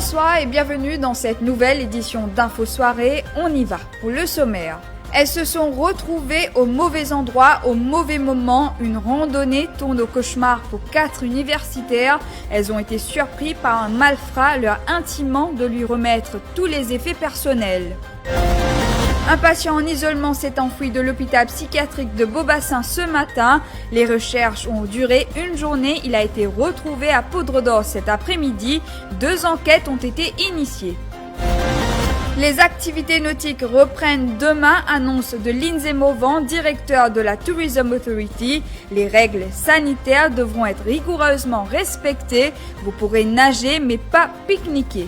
Bonsoir et bienvenue dans cette nouvelle édition d'Info Soirée. On y va pour le sommaire. Elles se sont retrouvées au mauvais endroit, au mauvais moment. Une randonnée tourne au cauchemar pour 4 universitaires. Elles ont été surpris par un malfrat leur intimant de lui remettre tous les effets personnels. Un patient en isolement s'est enfui de l'hôpital psychiatrique de Beaubassin ce matin. Les recherches ont duré une journée. Il a été retrouvé à Poudre d'Or cet après-midi. 2 enquêtes ont été initiées. Les activités nautiques reprennent demain, annonce de Lindsay Mauvant, directeur de la Tourism Authority. Les règles sanitaires devront être rigoureusement respectées. Vous pourrez nager mais pas pique-niquer.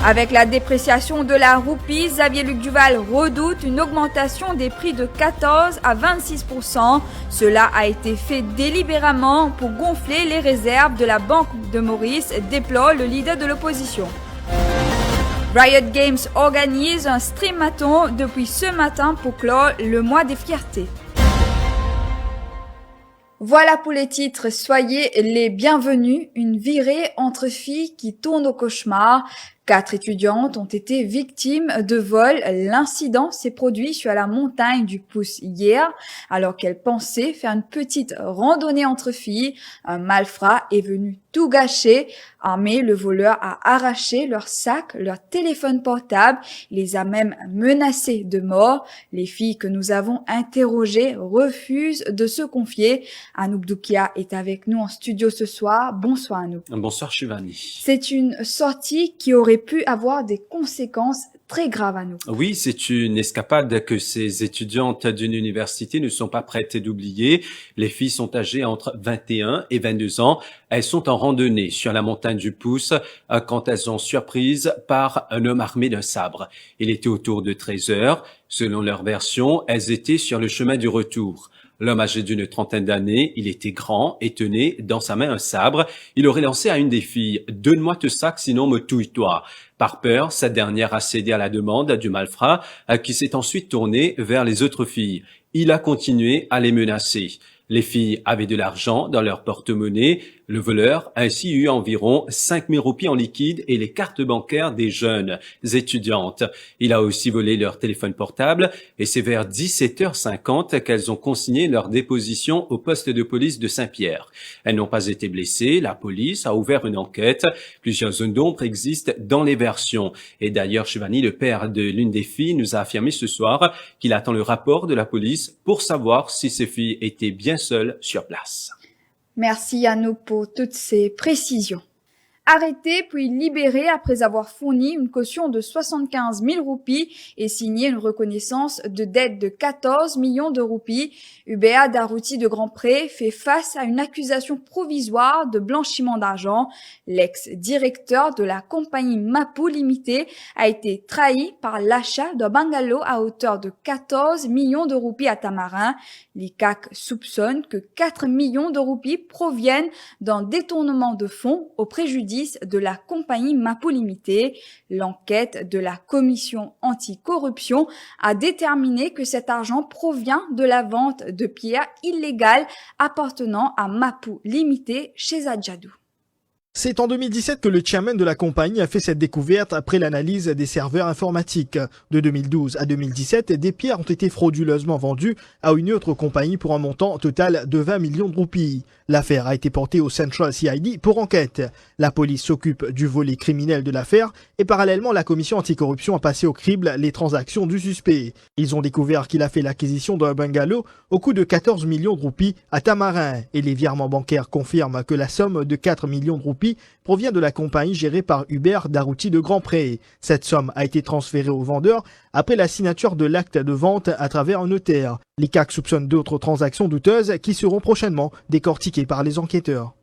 Avec la dépréciation de la roupie, Xavier-Luc Duval redoute une augmentation des prix de 14 à 26%. Cela a été fait délibérément pour gonfler les réserves de la Banque de Maurice, déplore le leader de l'opposition. Riot Games organise un streamathon depuis ce matin pour clore le mois des fiertés. Voilà pour les titres, soyez les bienvenus. Une virée entre filles qui tourne au cauchemar. 4 étudiantes ont été victimes de vol. L'incident s'est produit sur la montagne du Pouce hier, alors qu'elles pensaient faire une petite randonnée entre filles. Un malfrat est venu tout gâcher. Armé, le voleur a arraché leur sac, leur téléphone portable, les a même menacées de mort. Les filles que nous avons interrogées refusent de se confier. Anouk Doukia est avec nous en studio ce soir. Bonsoir Anouk. Bonsoir Shivani. C'est une sortie qui aurait pu avoir des conséquences très graves à nous. Oui, c'est une escapade que ces étudiantes d'une université ne sont pas prêtes d'oublier. Les filles sont âgées entre 21 et 22 ans. Elles sont en randonnée sur la montagne du Pouce quand elles sont surprises par un homme armé d'un sabre. Il était autour de 13 heures. Selon leur version, elles étaient sur le chemin du retour. L'homme âgé d'une trentaine d'années, il était grand et tenait dans sa main un sabre. Il aurait lancé à une des filles « Donne-moi ce sac, sinon me touille-toi ». Par peur, cette dernière a cédé à la demande du malfrat qui s'est ensuite tourné vers les autres filles. Il a continué à les menacer. Les filles avaient de l'argent dans leur porte-monnaie. Le voleur a ainsi eu environ 5 000 roupies en liquide et les cartes bancaires des jeunes étudiantes. Il a aussi volé leur téléphone portable et c'est vers 17h50 qu'elles ont consigné leur déposition au poste de police de Saint-Pierre. Elles n'ont pas été blessées. La police a ouvert une enquête. Plusieurs zones d'ombre existent dans les versions. Et d'ailleurs, Shivani, le père de l'une des filles, nous a affirmé ce soir qu'il attend le rapport de la police pour savoir si ces filles étaient bien seules sur place. Merci Anouk pour toutes ces précisions. Arrêté puis libéré après avoir fourni une caution de 75 000 roupies et signé une reconnaissance de dette de 14 millions de roupies, Hubert Darouti de Grandpré fait face à une accusation provisoire de blanchiment d'argent. L'ex-directeur de la compagnie Mapu Limited a été trahi par l'achat d'un bungalow à hauteur de 14 millions de roupies à Tamarin. L'ICAC soupçonne que 4 millions de roupies proviennent d'un détournement de fonds au préjudice de la compagnie Mapu Limited. L'enquête de la commission anticorruption a déterminé que cet argent provient de la vente de pierres illégales appartenant à Mapu Limited chez Adjadou. C'est en 2017 que le chairman de la compagnie a fait cette découverte après l'analyse des serveurs informatiques. De 2012 à 2017, des pierres ont été frauduleusement vendues à une autre compagnie pour un montant total de 20 millions de roupies. L'affaire a été portée au Central CID pour enquête. La police s'occupe du volet criminel de l'affaire et parallèlement la commission anticorruption a passé au crible les transactions du suspect. Ils ont découvert qu'il a fait l'acquisition d'un bungalow au coût de 14 millions de roupies à Tamarin et les virements bancaires confirment que la somme de 4 millions de roupies provient de la compagnie gérée par Hubert Darouti de Grandpré. Cette somme a été transférée au vendeur après la signature de l'acte de vente à travers un notaire. L'ICAC soupçonne d'autres transactions douteuses qui seront prochainement décortiquées par les enquêteurs.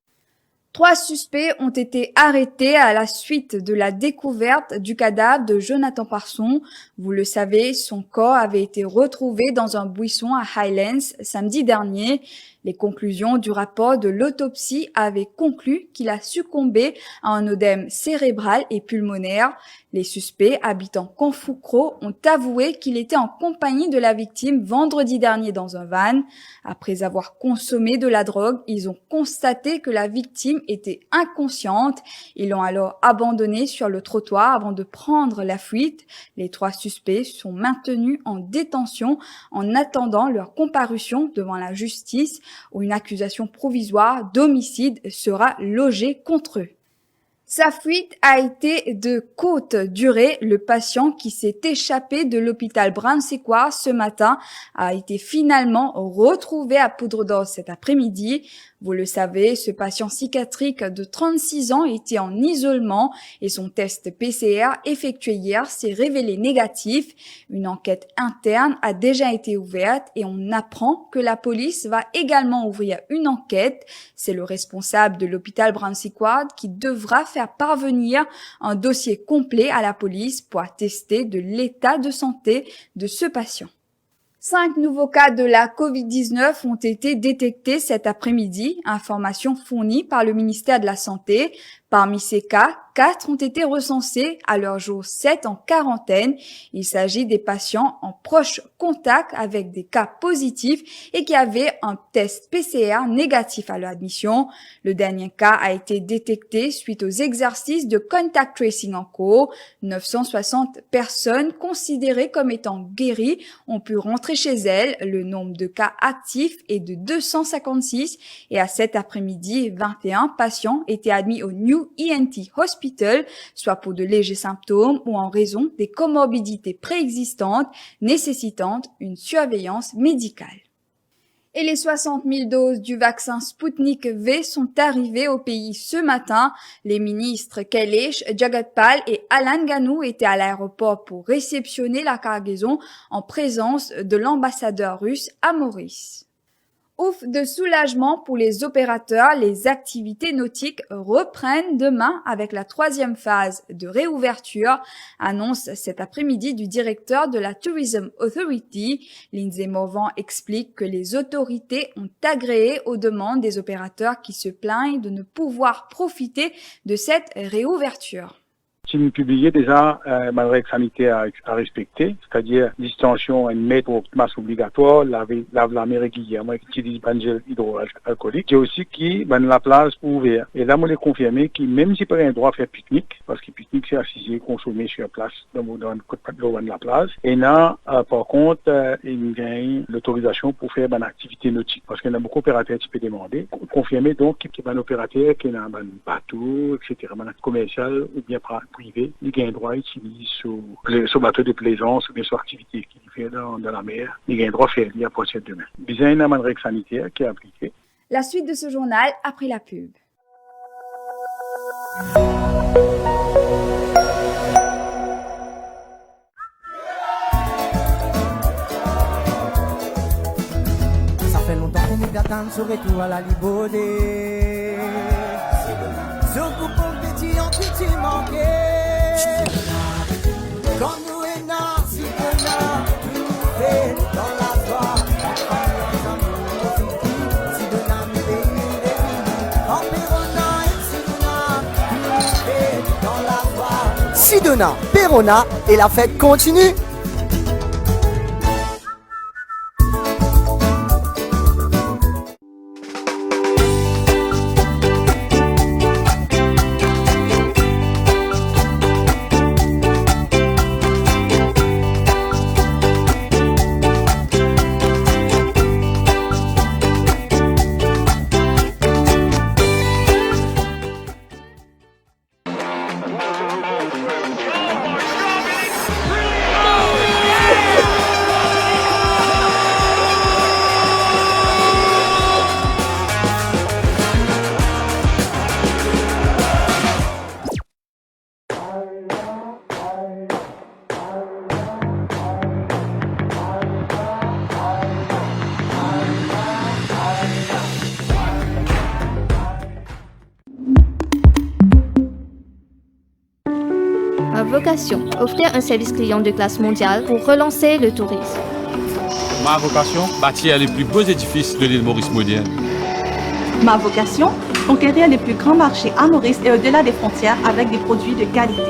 3 suspects ont été arrêtés à la suite de la découverte du cadavre de Jonathan Parson. Vous le savez, son corps avait été retrouvé dans un buisson à Highlands samedi dernier. Les conclusions du rapport de l'autopsie avaient conclu qu'il a succombé à un œdème cérébral et pulmonaire. Les suspects habitant Konfukro ont avoué qu'il était en compagnie de la victime vendredi dernier dans un van. Après avoir consommé de la drogue, ils ont constaté que la victime était inconsciente. Ils l'ont alors abandonnée sur le trottoir avant de prendre la fuite. Les 3 suspects sont maintenus en détention en attendant leur comparution devant la justice où une accusation provisoire d'homicide sera logée contre eux. Sa fuite a été de courte durée. Le patient qui s'est échappé de l'hôpital Brown-Sequard ce matin a été finalement retrouvé à Poudre d'Or cet après-midi. Vous le savez, ce patient psychiatrique de 36 ans était en isolement et son test PCR effectué hier s'est révélé négatif. Une enquête interne a déjà été ouverte et on apprend que la police va également ouvrir une enquête. C'est le responsable de l'hôpital Brown-Sequard qui devra faire parvenir un dossier complet à la police pour attester de l'état de santé de ce patient. 5 nouveaux cas de la Covid-19 ont été détectés cet après-midi, information fournie par le ministère de la Santé. Parmi ces cas, 4 ont été recensés à leur jour 7 en quarantaine. Il s'agit des patients en proche contact avec des cas positifs et qui avaient un test PCR négatif à leur admission. Le dernier cas a été détecté suite aux exercices de contact tracing en cours. 960 personnes considérées comme étant guéries ont pu rentrer chez elles. Le nombre de cas actifs est de 256 et à cet après-midi, 21 patients étaient admis au New ENT Hospital, soit pour de légers symptômes ou en raison des comorbidités préexistantes nécessitant une surveillance médicale. Et les 60 000 doses du vaccin Sputnik V sont arrivées au pays ce matin. Les ministres Kailash Jagpal et Alan Ganou étaient à l'aéroport pour réceptionner la cargaison en présence de l'ambassadeur russe à Maurice. Ouf de soulagement pour les opérateurs, les activités nautiques reprennent demain avec la 3e phase de réouverture, annonce cet après-midi du directeur de la Tourism Authority. Lindsay Morvan explique que les autorités ont agréé aux demandes des opérateurs qui se plaignent de ne pouvoir profiter de cette réouverture. Nous publié déjà les règles sanitaires à respecter, c'est-à-dire distanciation 1 mètre pour masse obligatoire, lave la mer régulièrement, utiliser gel hydroalcoolique. J'ai aussi qui la place ouverte. Et là, moi, j'ai confirmé que même si pas un droit à faire pique-nique, parce que pique-nique c'est assisé, consommer sur place dans la place. Et là, par contre, il gagne l'autorisation pour faire une activité nautique, parce qu'il y a beaucoup d'opérateurs qui peuvent demander. Confirmer donc qu'il y a un opérateur qui a un bateau, etc., un commercial ou bien privé, il a un droit d'utiliser ce bateau de plaisance ou bien son activité qu'il fait dans la mer. Il a un droit de faire à partir de demain. Il y a une règle sanitaire qui est appliquée. La suite de ce journal après la pub. Ça fait longtemps qu'on nous attend sur retour à la libodée. Sur coup pour petit en petit manqué. Quand nous est là, si on a tout fait dans la soie. Si de l'âme est en Perona et Sidona, tout fait dans la soie. Sidona, Perona et la fête continue. Vocation, offrir un service client de classe mondiale pour relancer le tourisme. Ma vocation, bâtir les plus beaux édifices de l'île Maurice moderne. Ma vocation, conquérir les plus grands marchés à Maurice et au-delà des frontières avec des produits de qualité.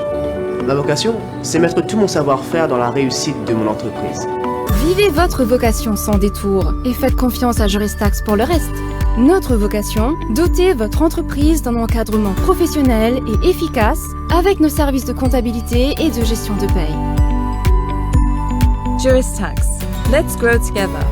Ma vocation, c'est mettre tout mon savoir-faire dans la réussite de mon entreprise. Vivez votre vocation sans détour et faites confiance à Juristax pour le reste. Notre vocation, doter votre entreprise d'un encadrement professionnel et efficace avec nos services de comptabilité et de gestion de paye. Juristax. Let's grow together.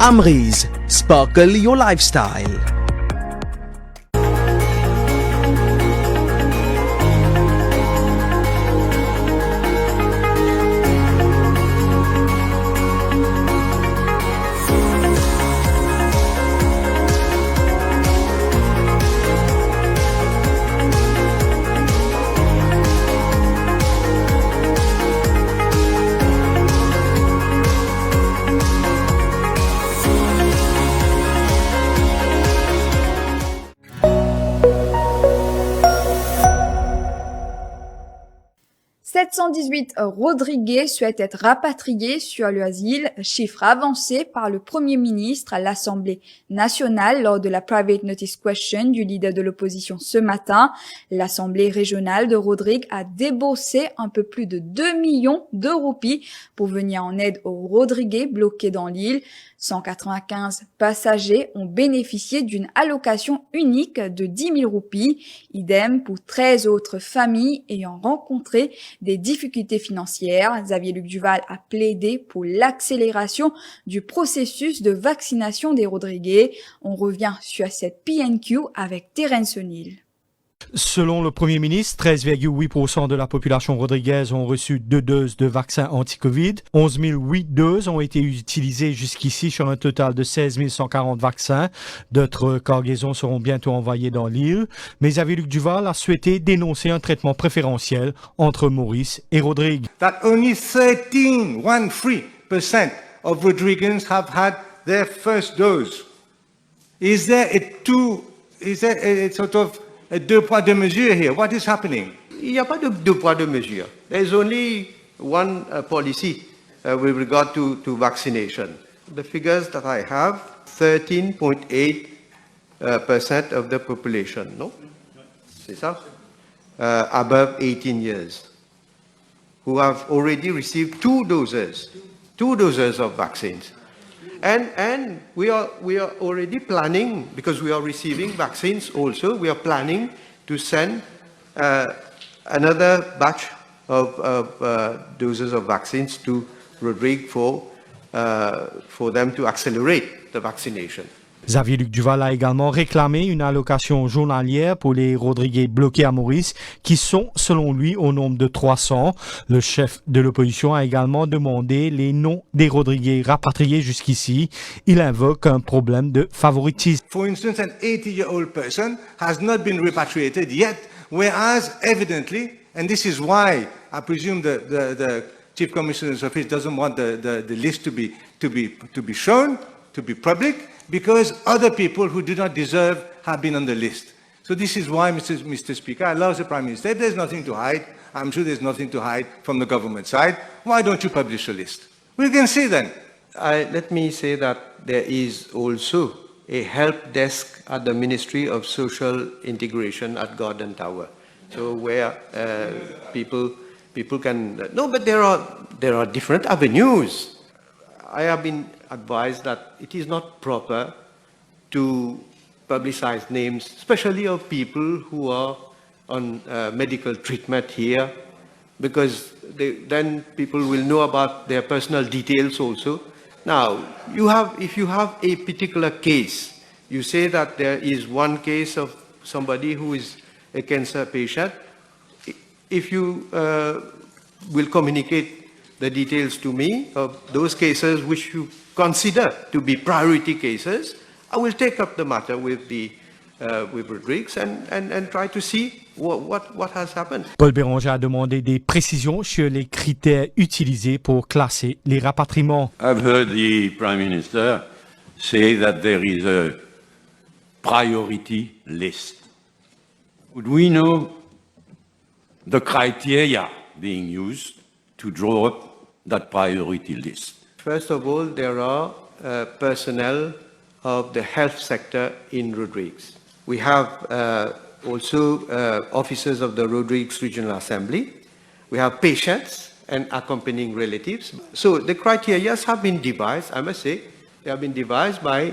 Amrize, sparkle your lifestyle. « 718 Rodriguez souhaitent être rapatriés sur l'asile, chiffre avancé par le Premier ministre à l'Assemblée nationale lors de la Private Notice Question du leader de l'opposition ce matin. L'Assemblée régionale de Rodrigue a déboursé un peu plus de 2 millions de roupies pour venir en aide aux Rodriguez bloqués dans l'île. 195 passagers ont bénéficié d'une allocation unique de 10 000 roupies. Idem pour 13 autres familles ayant rencontré des difficultés financières. Xavier-Luc Duval a plaidé pour l'accélération du processus de vaccination des Rodriguez. On revient sur cette PNQ avec Terence O'Neill. Selon le Premier ministre, 13,8% de la population rodriguaise ont reçu 2 doses de vaccin anti-Covid. 11 008 doses ont été utilisées jusqu'ici sur un total de 16 140 vaccins. D'autres cargaisons seront bientôt envoyées dans l'île. Mais Xavier-Luc Duval a souhaité dénoncer un traitement préférentiel entre Maurice et Rodrigue. That only 13% of Rodriguans have had their first dose. Is there a sort of a deux poids deux mesures here? What is happening? Il n'y a pas de deux poids deux mesures. There is only one policy with regard to vaccination. The figures that I have, 13.8% of the population, no? C'est ça? Above 18 years, who have already received 2 doses of vaccines. And we are already planning, because we are receiving vaccines also, we are planning to send another batch of doses of vaccines to Rodrigue for them to accelerate the vaccination. Xavier-Luc Duval a également réclamé une allocation journalière pour les Rodriguez bloqués à Maurice, qui sont, selon lui, au nombre de 300. Le chef de l'opposition a également demandé les noms des Rodriguez rapatriés jusqu'ici. Il invoque un problème de favoritisme. For instance, an 80-year-old person has not been repatriated yet, whereas evidently, and this is why I presume the Chief Commissioner's Office doesn't want the list to be shown, to be public, because other people who do not deserve have been on the list. So this is why, Mr. Speaker, I love the Prime Minister. If there's nothing to hide, I'm sure there's nothing to hide from the government side. Why don't you publish a list? We can see then. Let me say that there is also a help desk at the Ministry of Social Integration at Garden Tower. So where people can... No, but there are different avenues. I have been advised that it is not proper to publicize names, especially of people who are on medical treatment here, because then people will know about their personal details also, Now, if you have a particular case, you say that there is one case of somebody who is a cancer patient. If you will communicate the details to me of those cases which you consider to be priority cases, I will take up the matter with Rodrigues and try to see what has happened. Paul Béranger a demandé des précisions sur les critères utilisés pour classer les rapatriements. I've heard the Prime Minister say that there is a priority list. Would we know the criteria being used to draw up that priority list? First of all, there are personnel of the health sector in Rodrigues. We have also officers of the Rodrigues Regional Assembly. We have patients and accompanying relatives. So the criteria have been devised, I must say, they have been devised by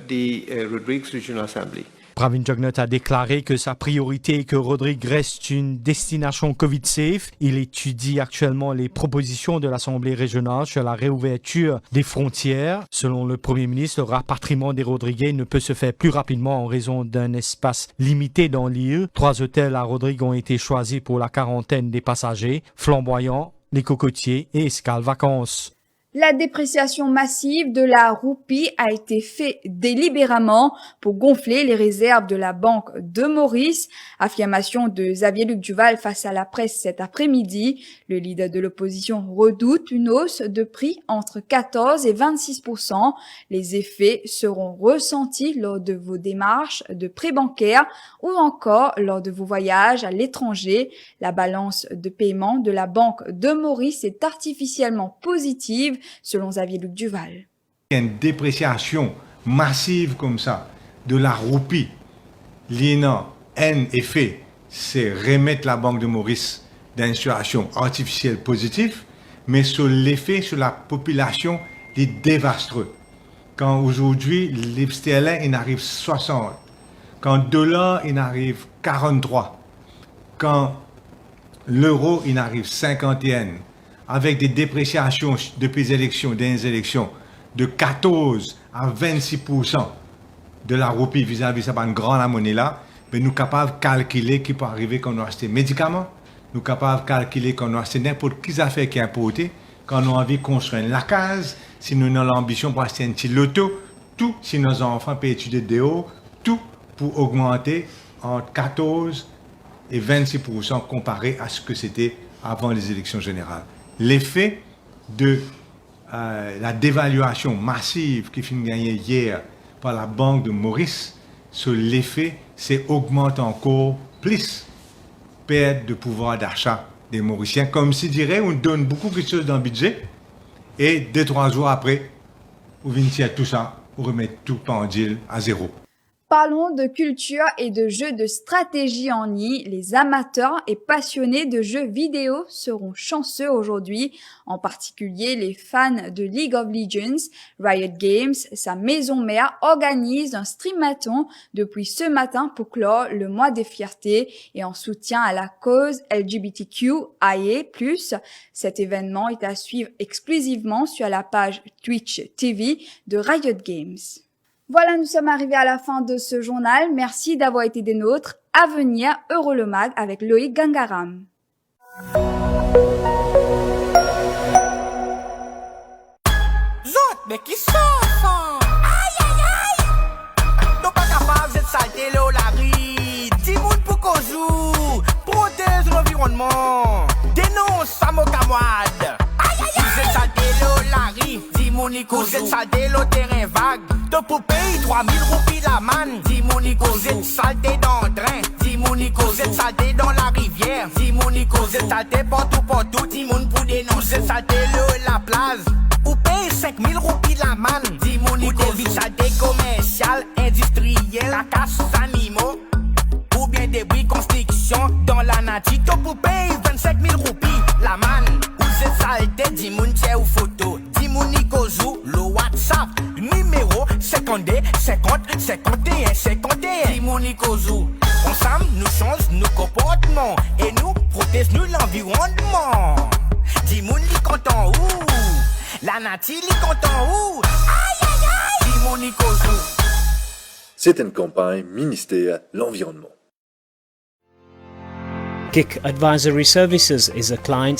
the Rodrigues Regional Assembly. Pravin Jugnauth a déclaré que sa priorité est que Rodrigues reste une destination COVID-safe. Il étudie actuellement les propositions de l'Assemblée régionale sur la réouverture des frontières. Selon le Premier ministre, le rapatriement des Rodriguais ne peut se faire plus rapidement en raison d'un espace limité dans l'île. 3 hôtels à Rodrigues ont été choisis pour la quarantaine des passagers: Flamboyant, Les Cocotiers et Escale Vacances. La dépréciation massive de la roupie a été faite délibérément pour gonfler les réserves de la Banque de Maurice. Affirmation de Xavier-Luc Duval face à la presse cet après-midi. Le leader de l'opposition redoute une hausse de prix entre 14 et 26%. Les effets seront ressentis lors de vos démarches de prêt bancaire ou encore lors de vos voyages à l'étranger. La balance de paiement de la Banque de Maurice est artificiellement positive, selon Xavier-Luc Duval. Une dépréciation massive comme ça de la roupie, l'INA, un effet, c'est remettre la Banque de Maurice dans une situation artificielle positive, mais sur l'effet sur la population, il est dévastateur. Quand aujourd'hui, les sterling, il arrive 60, quand le dollar, il arrive 43, quand l'euro, il arrive 51, avec des dépréciations depuis les élections, des élections, de 14 à 26% de la roupie vis-à-vis de cette grande monnaie-là, mais nous sommes capables de calculer qui peut arriver quand on a acheté des médicaments, nous sommes capables de calculer quand on a acheté n'importe quelle affaire qui est importée, quand on a envie de construire la case, si nous avons l'ambition pour acheter un petit loto, tout, si nos enfants peuvent étudier dehors, tout pour augmenter entre 14 et 26% comparé à ce que c'était avant les élections générales. L'effet de la dévaluation massive qui finit gagnée hier par la Banque de Maurice, sur l'effet, c'est augmenter encore plus perte de pouvoir d'achat des Mauriciens. Comme si dirait, on donne beaucoup de choses dans le budget et 2-3 jours après, on vient tirer tout ça pour remettre tout pendule à zéro. Parlons de culture et de jeux de stratégie en ligne. Les amateurs et passionnés de jeux vidéo seront chanceux aujourd'hui, en particulier les fans de League of Legends. Riot Games, sa maison mère, organise un streamathon depuis ce matin pour clore le mois des fiertés et en soutien à la cause LGBTQIA+. Cet événement est à suivre exclusivement sur la page Twitch TV de Riot Games. Voilà, nous sommes arrivés à la fin de ce journal. Merci d'avoir été des nôtres. À venir, Eurolomag avec Loïc Gangaram. Zot, mais qui sont ça? Aïe, aïe, aïe! Non pas capable d'être saleté, là, la rue. Dis-moi pour qu'on joue. Protège l'environnement. Dénonce sa mocamouade. Aïe, aïe, aïe! Vous êtes saleté, là, la rue. Dis-moi, Nico, vous êtes saleté, là, terrain vague. De pour payer 3000 roupies la manne. Dis mon Nico, vous êtes saleté dans le train. Dis mon Nico, vous êtes saleté dans la rivière. Dis mon Nico, vous êtes saleté partout. Dis mon pour dénoncer. Vous êtes saleté le la place. Ou paye 5000 roupies la manne. Dis mon Nico, vous êtes saleté commercial, industriel, la casse aux animaux. Ou bien des bruits construction dans la nature. De pour payer 25 000 roupies la manne. Vous êtes saleté, dis mon tiens ou photo. Dis mon Nico, zou, le WhatsApp. Numéro 52 50 51 51. Dis mon Nikozou, ensemble nous change nos comportements et nous protège nous l'environnement. Dis mon li content ou La nati li content ou? Aïe aïe aïe! Di moun li kozou. C'est une campagne ministère de l'Environnement. KIC Advisory Services is a client